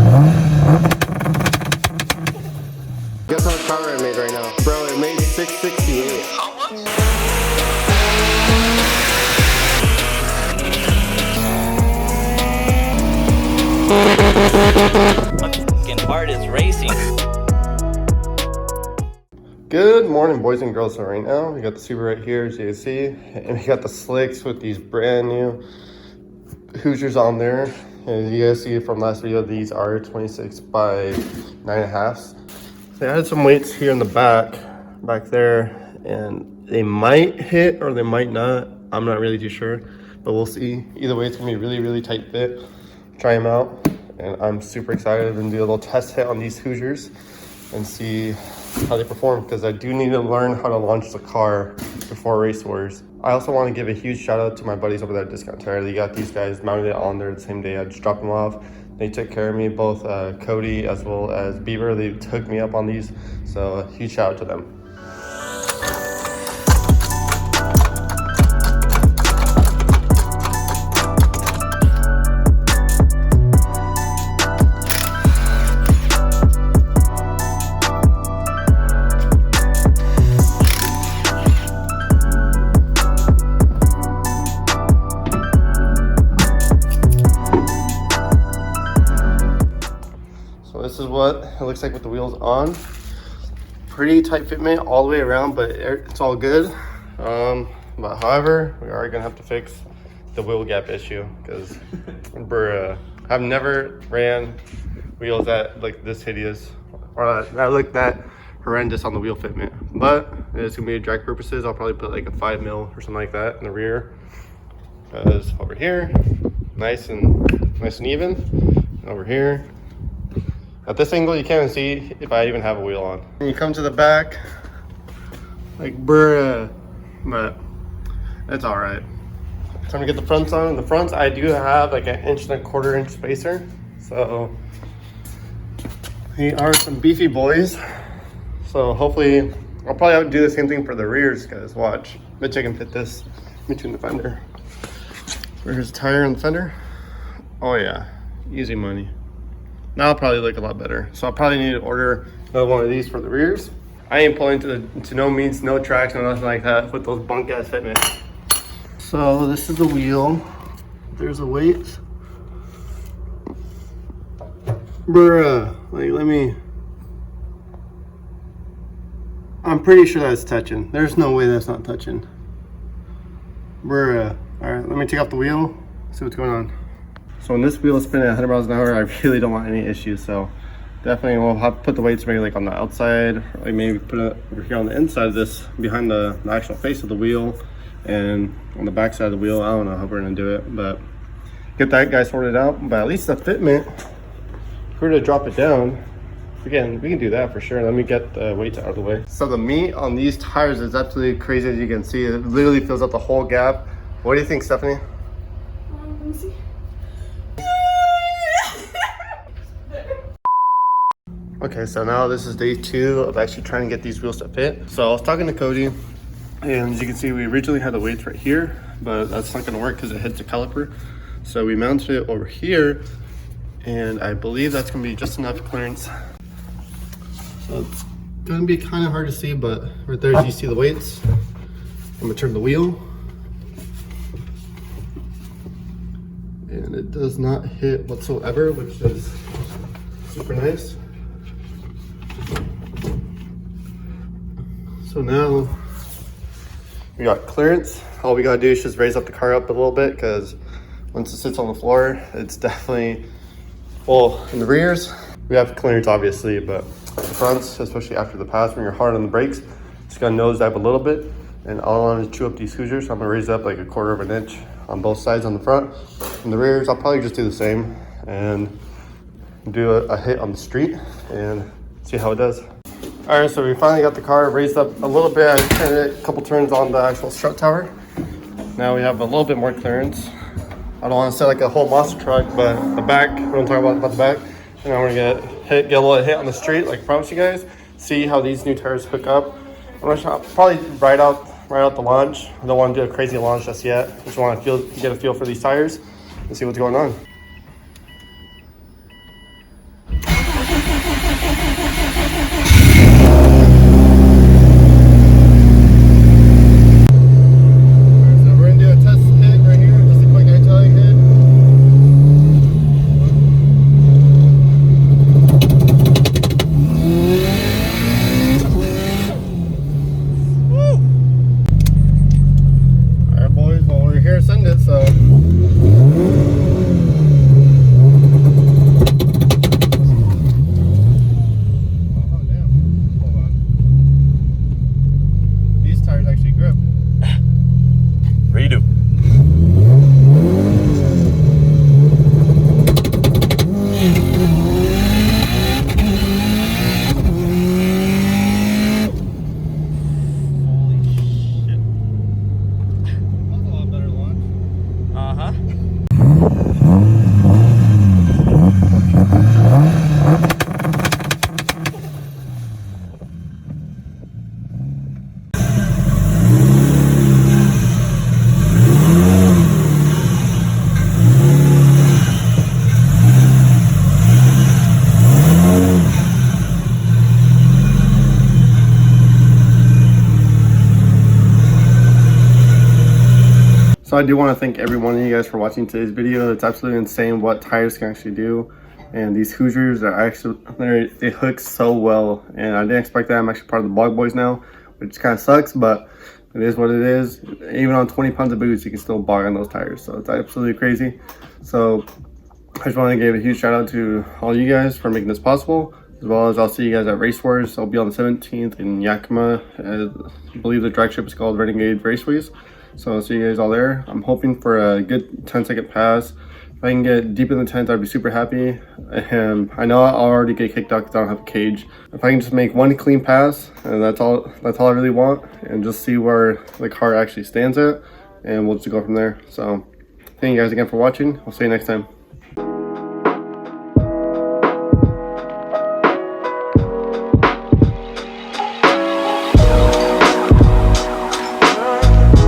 Guess how much power it made right now? Bro, it made 668. How much? My fucking heart is racing. Good morning, boys and girls. So right now, we got the Super right here, as you can see. And we got the slicks with these brand new Hoosiers on there. As you guys see from last video, these are 26 by 9.5. They added some weights here in the back there, and they might hit or they might not. I'm not really too sure, but we'll see. Either way, it's gonna be a really, really tight fit. Try them out, and I'm super excited and do a little test hit on these Hoosiers and see how they perform, because I do need to learn how to launch the car before Race Wars. I also want to give a huge shout out to my buddies over there at Discount Tire. They got these guys mounted on there the same day. I just dropped them off. They took care of me, both Cody as well as Beaver. They took me up on these, so a huge shout out to them. So this is what it looks like with the wheels on. Pretty tight fitment all the way around, but it's all good. But however, we are gonna have to fix the wheel gap issue, because I've never ran wheels that like this hideous or that look that horrendous on the wheel fitment. But it's gonna be drag purposes. I'll probably put like a 5 mil or something like that in the rear, because over here, nice and even. And over here, at this angle, you can't even see if I even have a wheel on. And you come to the back, like but it's all right. Time to get the fronts on. The fronts, I do have like an 1.25 inch spacer, so they are some beefy boys. So hopefully, I'll probably have to do the same thing for the rears, guys. Watch, bet you I can fit this between the fender. Where's the tire and the fender? Oh yeah, easy money. Now I'll probably look a lot better. So I'll probably need to order another one of these for the rears. I ain't pulling to no means, no tracks, no nothing like that with those bunk ass fitment. So this is the wheel. There's the weights. Like I'm pretty sure that's touching. There's no way that's not touching. All right, let me take off the wheel, see what's going on. So when this wheel is spinning at 100 miles an hour, I really don't want any issues. So definitely we'll have to put the weights maybe like on the outside, or like maybe put it over here on the inside of this, behind the actual face of the wheel, and on the back side of the wheel. I don't know how we're gonna do it, but get that guy sorted out. But at least the fitment, if we were to drop it down, again, we can do that for sure. Let me get the weights out of the way. So the meat on these tires is absolutely crazy, as you can see. It literally fills up the whole gap. What do you think, Stephanie? Let me see. Okay, so now this is day 2 of actually trying to get these wheels to fit. So I was talking to Cody, and as you can see, we originally had the weights right here, but that's not gonna work because it hits the caliper. So we mounted it over here, and I believe that's gonna be just enough clearance. So it's gonna be kind of hard to see, but right there, you see the weights. I'm gonna turn the wheel. And it does not hit whatsoever, which is super nice. So now we got clearance. All we gotta do is just raise up the car up a little bit, because once it sits on the floor, it's definitely, well, in the rears, we have clearance obviously, but the fronts, especially after the pass, when you're hard on the brakes, just gotta nosedive a little bit. And all I want to chew up these Hoosiers, so I'm gonna raise it up like 1/4 inch on both sides on the front. And the rears, I'll probably just do the same and do a hit on the street and see how it does. All right, so we finally got the car raised up a little bit. I turned it a couple turns on the actual strut tower. Now we have a little bit more clearance. I don't want to set like a whole monster truck, but the back, we don't talk about the back. And I'm gonna get a little hit on the street, like I promised you guys. See how these new tires hook up. I'm gonna probably ride out the launch. I don't want to do a crazy launch just yet. Just want to get a feel for these tires and see what's going on. I do want to thank every one of you guys for watching today's video. It's absolutely insane what tires can actually do. And these Hoosiers are actually, they hook so well. And I didn't expect that. I'm actually part of the Blog Boys now, which kind of sucks, but it is what it is. Even on 20 pounds of boots, you can still bog on those tires. So it's absolutely crazy. So I just want to give a huge shout out to all you guys for making this possible, as well as I'll see you guys at Race Wars. I'll be on the 17th in Yakima. I believe the drag strip is called Renegade Raceways. So I'll see you guys all there. I'm hoping for a good 10-second pass. If I can get deep in the 10th, I'd be super happy. And I know I'll already get kicked out because I don't have a cage. If I can just make one clean pass, and that's all I really want, and just see where the car actually stands at, and we'll just go from there. So thank you guys again for watching. I'll see you next time.